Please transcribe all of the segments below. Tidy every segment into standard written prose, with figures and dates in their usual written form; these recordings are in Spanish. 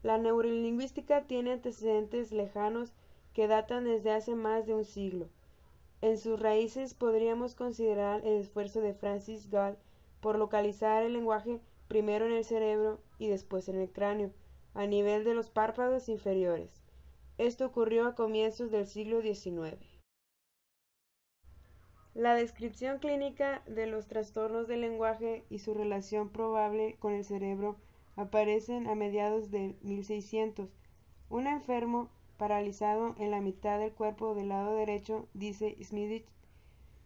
La neurolingüística tiene antecedentes lejanos que datan desde hace más de un siglo. En sus raíces podríamos considerar el esfuerzo de Francis Gall por localizar el lenguaje primero en el cerebro y después en el cráneo, a nivel de los párpados inferiores. Esto ocurrió a comienzos del siglo XIX. La descripción clínica de los trastornos del lenguaje y su relación probable con el cerebro aparecen a mediados de 1600. Un enfermo paralizado en la mitad del cuerpo del lado derecho, dice Smith,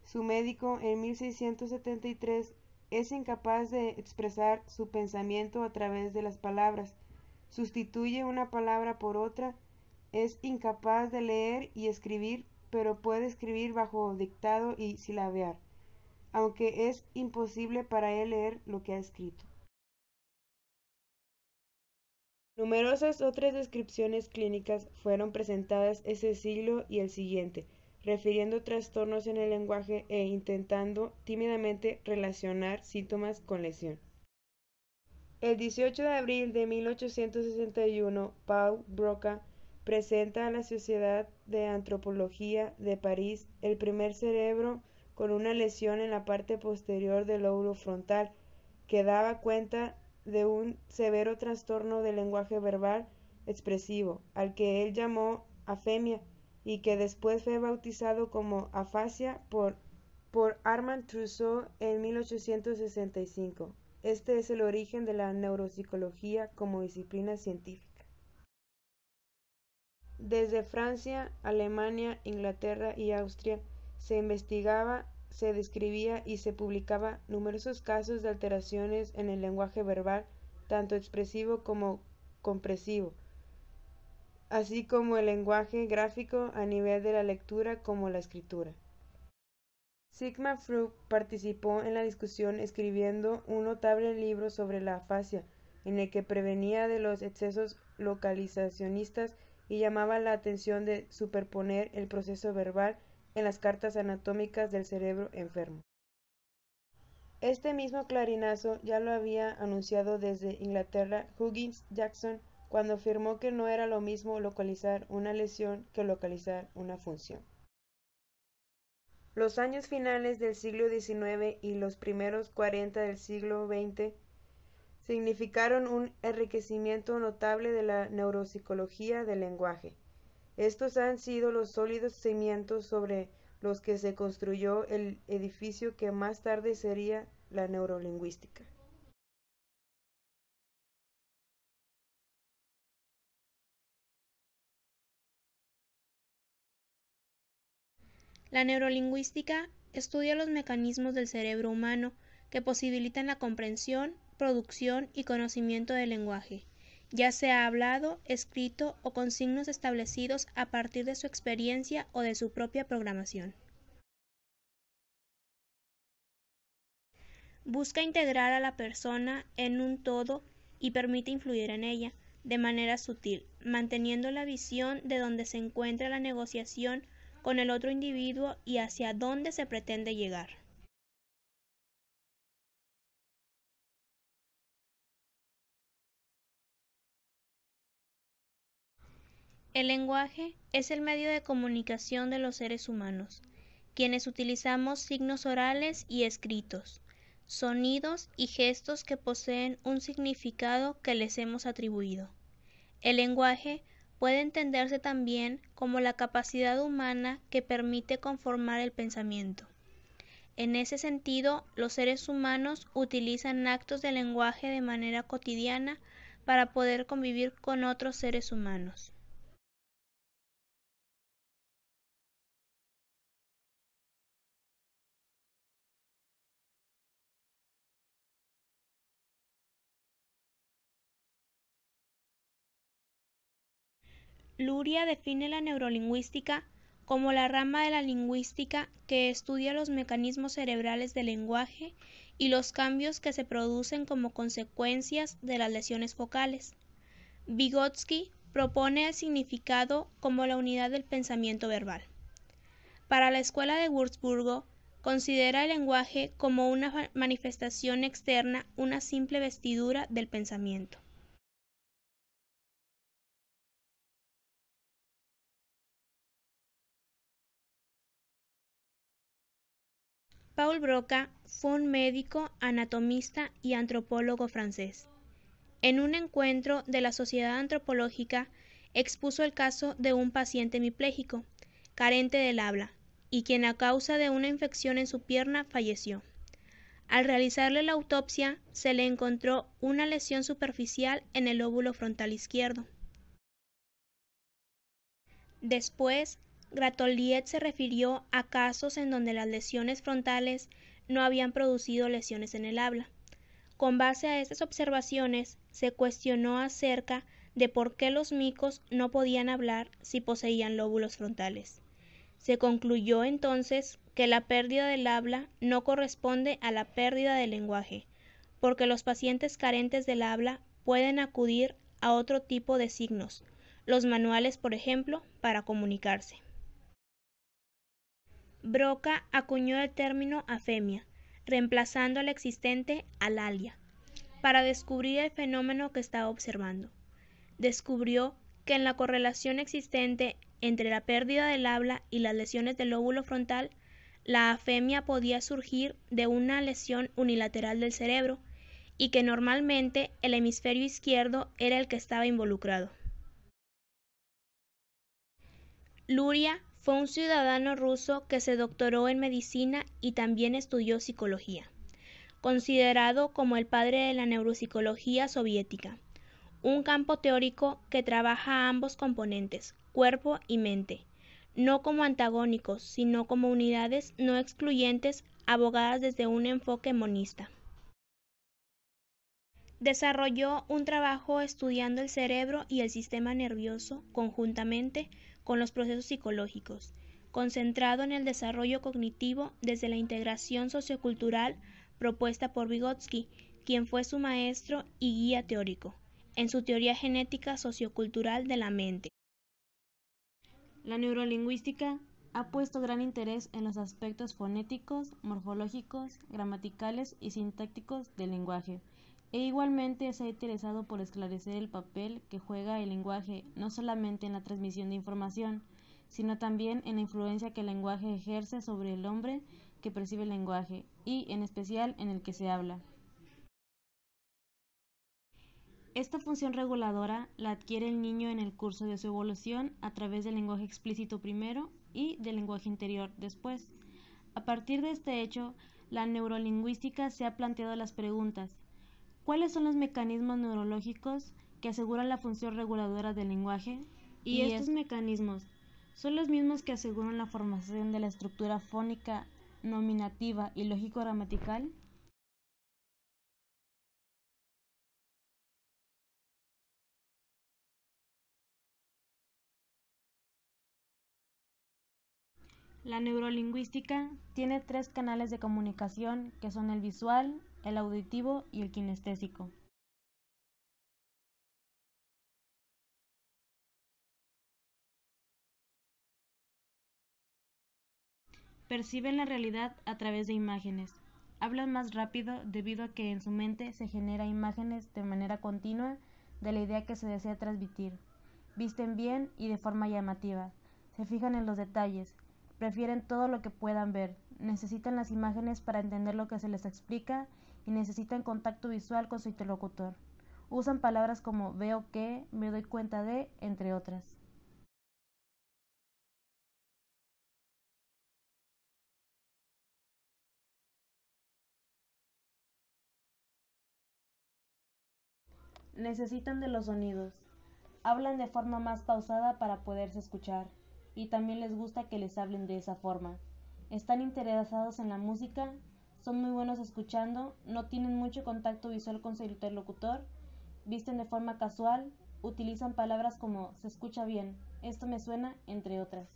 su médico en 1673, es incapaz de expresar su pensamiento a través de las palabras, sustituye una palabra por otra, es incapaz de leer y escribir, pero puede escribir bajo dictado y silabear, aunque es imposible para él leer lo que ha escrito. Numerosas otras descripciones clínicas fueron presentadas ese siglo y el siguiente, refiriendo trastornos en el lenguaje e intentando tímidamente relacionar síntomas con lesión. El 18 de abril de 1861, Paul Broca presenta a la Sociedad de Antropología de París el primer cerebro con una lesión en la parte posterior del lóbulo frontal, que daba cuenta de un severo trastorno del lenguaje verbal expresivo, al que él llamó afemia, y que después fue bautizado como afasia por Armand Trousseau en 1865. Este es el origen de la neuropsicología como disciplina científica. Desde Francia, Alemania, Inglaterra y Austria se investigaba, se describía y se publicaba numerosos casos de alteraciones en el lenguaje verbal, tanto expresivo como compresivo, así como el lenguaje gráfico a nivel de la lectura como la escritura. Sigmund Freud participó en la discusión escribiendo un notable libro sobre la afasia, en el que prevenía de los excesos localizacionistas y llamaba la atención de superponer el proceso verbal en las cartas anatómicas del cerebro enfermo. Este mismo clarinazo ya lo había anunciado desde Inglaterra Huggins Jackson cuando afirmó que no era lo mismo localizar una lesión que localizar una función. Los años finales del siglo XIX y los primeros 40 del siglo XX significaron un enriquecimiento notable de la neuropsicología del lenguaje. Estos han sido los sólidos cimientos sobre los que se construyó el edificio que más tarde sería la neurolingüística. La neurolingüística estudia los mecanismos del cerebro humano que posibilitan la comprensión, producción y conocimiento del lenguaje, ya sea hablado, escrito o con signos establecidos a partir de su experiencia o de su propia programación. Busca integrar a la persona en un todo y permite influir en ella de manera sutil, manteniendo la visión de donde se encuentra la negociación con el otro individuo y hacia dónde se pretende llegar. El lenguaje es el medio de comunicación de los seres humanos, quienes utilizamos signos orales y escritos, sonidos y gestos que poseen un significado que les hemos atribuido. El lenguaje puede entenderse también como la capacidad humana que permite conformar el pensamiento. En ese sentido, los seres humanos utilizan actos de lenguaje de manera cotidiana para poder convivir con otros seres humanos. Luria define la neurolingüística como la rama de la lingüística que estudia los mecanismos cerebrales del lenguaje y los cambios que se producen como consecuencias de las lesiones focales. Vygotsky propone el significado como la unidad del pensamiento verbal. Para la Escuela de Wurzburgo, considera el lenguaje como una manifestación externa, una simple vestidura del pensamiento. Paul Broca fue un médico, anatomista y antropólogo francés. En un encuentro de la Sociedad Antropológica expuso el caso de un paciente hemipléjico, carente del habla, y quien a causa de una infección en su pierna falleció. Al realizarle la autopsia, se le encontró una lesión superficial en el lóbulo frontal izquierdo. Después, Gratoliet se refirió a casos en donde las lesiones frontales no habían producido lesiones en el habla. Con base a estas observaciones, se cuestionó acerca de por qué los micos no podían hablar si poseían lóbulos frontales. Se concluyó entonces que la pérdida del habla no corresponde a la pérdida del lenguaje, porque los pacientes carentes del habla pueden acudir a otro tipo de signos, los manuales, por ejemplo, para comunicarse. Broca acuñó el término afemia, reemplazando al existente alalia, para descubrir el fenómeno que estaba observando. Descubrió que en la correlación existente entre la pérdida del habla y las lesiones del lóbulo frontal, la afemia podía surgir de una lesión unilateral del cerebro y que normalmente el hemisferio izquierdo era el que estaba involucrado. Luria fue un ciudadano ruso que se doctoró en medicina y también estudió psicología, considerado como el padre de la neuropsicología soviética, un campo teórico que trabaja ambos componentes, cuerpo y mente, no como antagónicos, sino como unidades no excluyentes abogadas desde un enfoque monista. Desarrolló un trabajo estudiando el cerebro y el sistema nervioso conjuntamente con los procesos psicológicos, concentrado en el desarrollo cognitivo desde la integración sociocultural propuesta por Vygotsky, quien fue su maestro y guía teórico, en su teoría genética sociocultural de la mente. La neurolingüística ha puesto gran interés en los aspectos fonéticos, morfológicos, gramaticales y sintácticos del lenguaje, e igualmente se ha interesado por esclarecer el papel que juega el lenguaje no solamente en la transmisión de información, sino también en la influencia que el lenguaje ejerce sobre el hombre que percibe el lenguaje y, en especial, en el que se habla. Esta función reguladora la adquiere el niño en el curso de su evolución a través del lenguaje explícito primero y del lenguaje interior después. A partir de este hecho, la neurolingüística se ha planteado las preguntas: ¿cuáles son los mecanismos neurológicos que aseguran la función reguladora del lenguaje? Y estos mecanismos son los mismos que aseguran la formación de la estructura fónica, nominativa y lógico-gramatical. La neurolingüística tiene 3 canales de comunicación que son el visual, el auditivo y el kinestésico. Perciben la realidad a través de imágenes. Hablan más rápido debido a que en su mente se genera imágenes de manera continua de la idea que se desea transmitir. Visten bien y de forma llamativa. Se fijan en los detalles. Prefieren todo lo que puedan ver. Necesitan las imágenes para entender lo que se les explica y necesitan contacto visual con su interlocutor. Usan palabras como veo que, me doy cuenta de, entre otras. Necesitan de los sonidos. Hablan de forma más pausada para poderse escuchar, y también les gusta que les hablen de esa forma. Están interesados en la música, son muy buenos escuchando, no tienen mucho contacto visual con su interlocutor, visten de forma casual, utilizan palabras como se escucha bien, esto me suena, entre otras.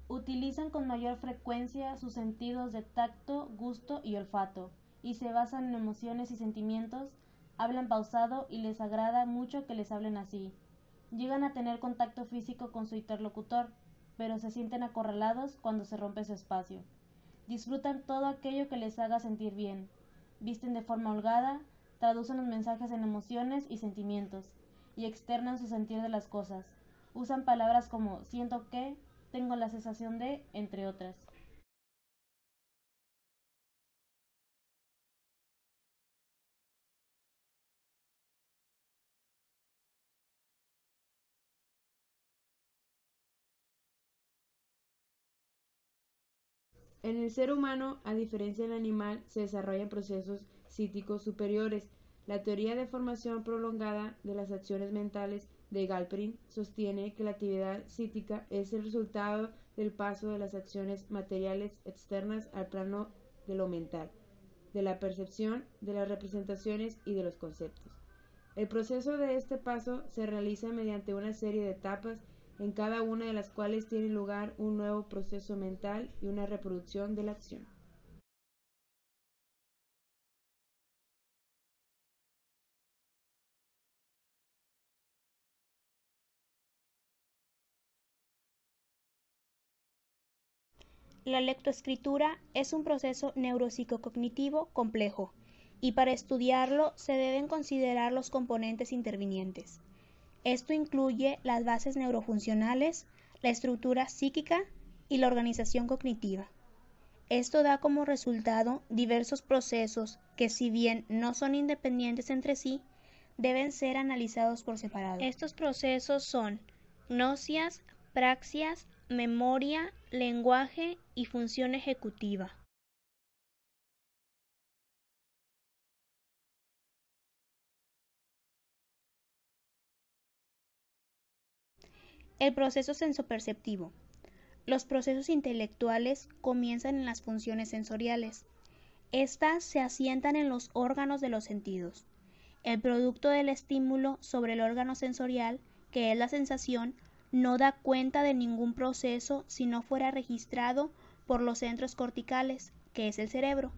Utilizan con mayor frecuencia sus sentidos de tacto, gusto y olfato, y se basan en emociones y sentimientos, hablan pausado y les agrada mucho que les hablen así. Llegan a tener contacto físico con su interlocutor, pero se sienten acorralados cuando se rompe su espacio. Disfrutan todo aquello que les haga sentir bien. Visten de forma holgada, traducen los mensajes en emociones y sentimientos, y externan su sentir de las cosas. Usan palabras como siento que, tengo la sensación de, entre otras. En el ser humano, a diferencia del animal, se desarrollan procesos psíquicos superiores. La teoría de formación prolongada de las acciones mentales de Galperin sostiene que la actividad psíquica es el resultado del paso de las acciones materiales externas al plano de lo mental, de la percepción, de las representaciones y de los conceptos. El proceso de este paso se realiza mediante una serie de etapas, en cada una de las cuales tiene lugar un nuevo proceso mental y una reproducción de la acción. La lectoescritura es un proceso neuropsicocognitivo complejo, y para estudiarlo se deben considerar los componentes intervinientes. Esto incluye las bases neurofuncionales, la estructura psíquica y la organización cognitiva. Esto da como resultado diversos procesos que, si bien no son independientes entre sí, deben ser analizados por separado. Estos procesos son gnosis, praxias, memoria, lenguaje y función ejecutiva. El proceso sensoperceptivo. Los procesos intelectuales comienzan en las funciones sensoriales. Estas se asientan en los órganos de los sentidos. El producto del estímulo sobre el órgano sensorial, que es la sensación, no da cuenta de ningún proceso si no fuera registrado por los centros corticales, que es el cerebro,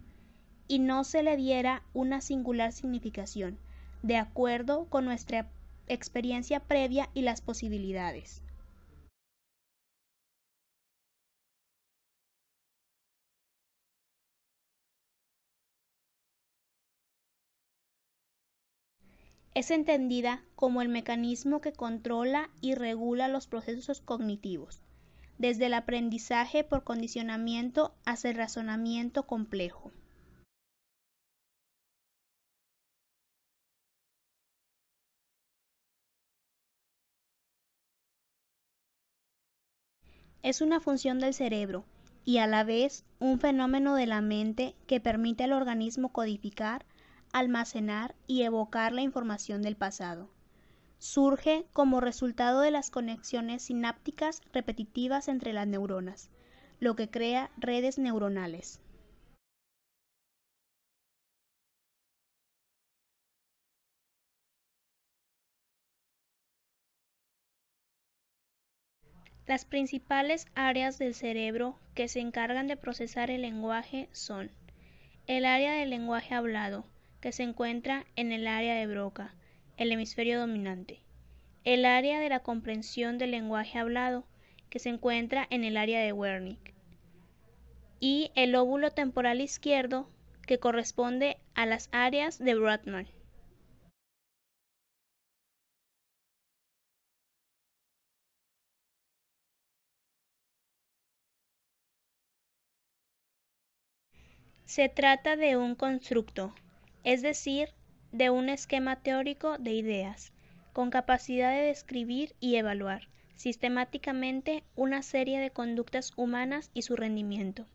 y no se le diera una singular significación, de acuerdo con nuestra experiencia previa y las posibilidades. Es entendida como el mecanismo que controla y regula los procesos cognitivos, desde el aprendizaje por condicionamiento hasta el razonamiento complejo. Es una función del cerebro y a la vez un fenómeno de la mente que permite al organismo codificar, almacenar y evocar la información del pasado. Surge como resultado de las conexiones sinápticas repetitivas entre las neuronas, lo que crea redes neuronales. Las principales áreas del cerebro que se encargan de procesar el lenguaje son el área del lenguaje hablado, que se encuentra en el área de Broca, el hemisferio dominante, el área de la comprensión del lenguaje hablado, que se encuentra en el área de Wernicke, y el lóbulo temporal izquierdo, que corresponde a las áreas de Brodmann. Se trata de un constructo, es decir, de un esquema teórico de ideas, con capacidad de describir y evaluar sistemáticamente una serie de conductas humanas y su rendimiento.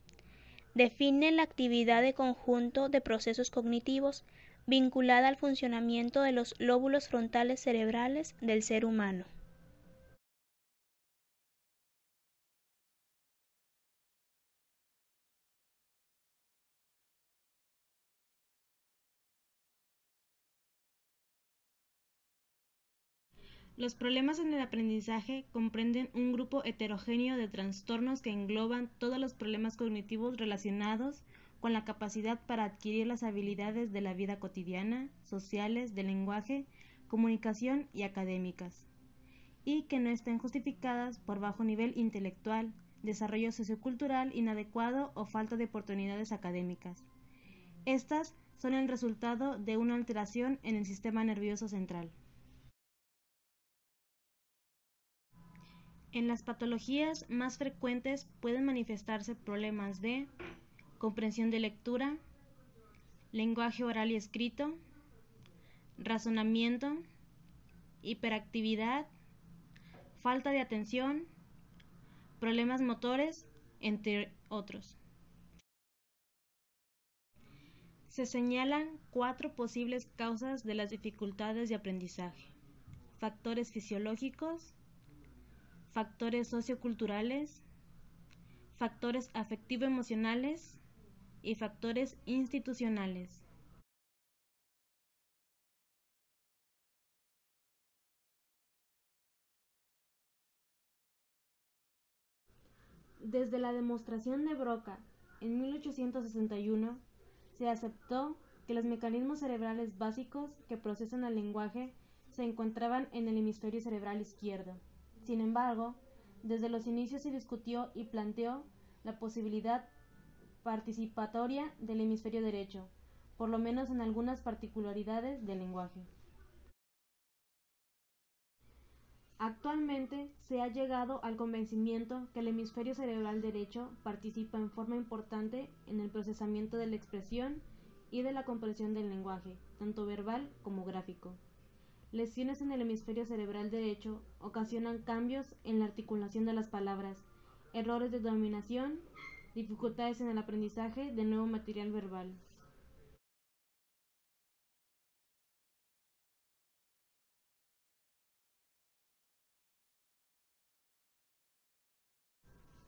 Define la actividad de conjunto de procesos cognitivos vinculada al funcionamiento de los lóbulos frontales cerebrales del ser humano. Los problemas en el aprendizaje comprenden un grupo heterogéneo de trastornos que engloban todos los problemas cognitivos relacionados con la capacidad para adquirir las habilidades de la vida cotidiana, sociales, de lenguaje, comunicación y académicas, y que no estén justificadas por bajo nivel intelectual, desarrollo sociocultural inadecuado o falta de oportunidades académicas. Estas son el resultado de una alteración en el sistema nervioso central. En las patologías más frecuentes pueden manifestarse problemas de comprensión de lectura, lenguaje oral y escrito, razonamiento, hiperactividad, falta de atención, problemas motores, entre otros. Se señalan 4 posibles causas de las dificultades de aprendizaje: factores fisiológicos, factores socioculturales, factores afectivo-emocionales y factores institucionales. Desde la demostración de Broca en 1861, se aceptó que los mecanismos cerebrales básicos que procesan el lenguaje se encontraban en el hemisferio cerebral izquierdo. Sin embargo, desde los inicios se discutió y planteó la posibilidad participatoria del hemisferio derecho, por lo menos en algunas particularidades del lenguaje. Actualmente se ha llegado al convencimiento que el hemisferio cerebral derecho participa en forma importante en el procesamiento de la expresión y de la comprensión del lenguaje, tanto verbal como gráfico. Lesiones en el hemisferio cerebral derecho ocasionan cambios en la articulación de las palabras, errores de dominación, dificultades en el aprendizaje de nuevo material verbal.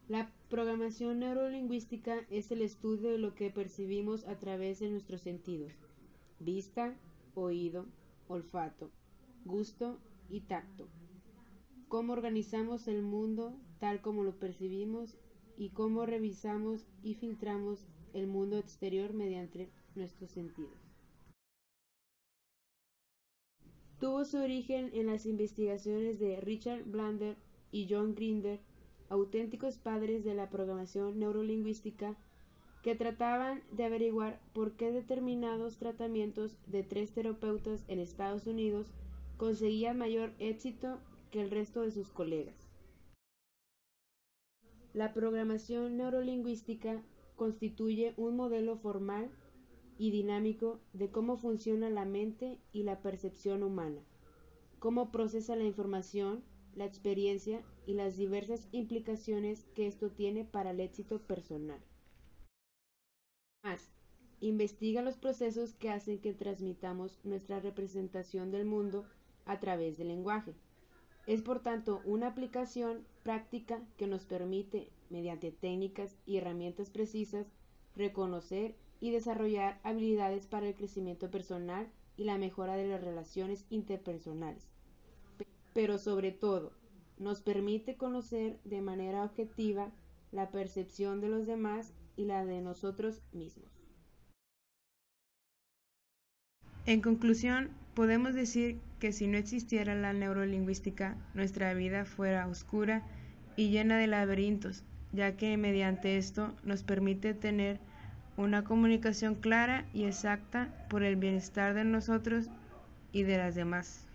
La programación neurolingüística es el estudio de lo que percibimos a través de nuestros sentidos: vista, oído, olfato, gusto y tacto. Cómo organizamos el mundo tal como lo percibimos y cómo revisamos y filtramos el mundo exterior mediante nuestros sentidos. Tuvo su origen en las investigaciones de Richard Bandler y John Grinder, auténticos padres de la programación neurolingüística, que trataban de averiguar por qué determinados tratamientos de 3 terapeutas en Estados Unidos conseguían mayor éxito que el resto de sus colegas. La programación neurolingüística constituye un modelo formal y dinámico de cómo funciona la mente y la percepción humana, cómo procesa la información, la experiencia y las diversas implicaciones que esto tiene para el éxito personal. Más, investiga los procesos que hacen que transmitamos nuestra representación del mundo a través del lenguaje. Es por tanto una aplicación práctica que nos permite, mediante técnicas y herramientas precisas, reconocer y desarrollar habilidades para el crecimiento personal y la mejora de las relaciones interpersonales. Pero sobre todo, nos permite conocer de manera objetiva la percepción de los demás y la de nosotros mismos. En conclusión, podemos decir que si no existiera la neurolingüística, nuestra vida fuera oscura y llena de laberintos, ya que mediante esto nos permite tener una comunicación clara y exacta por el bienestar de nosotros y de las demás.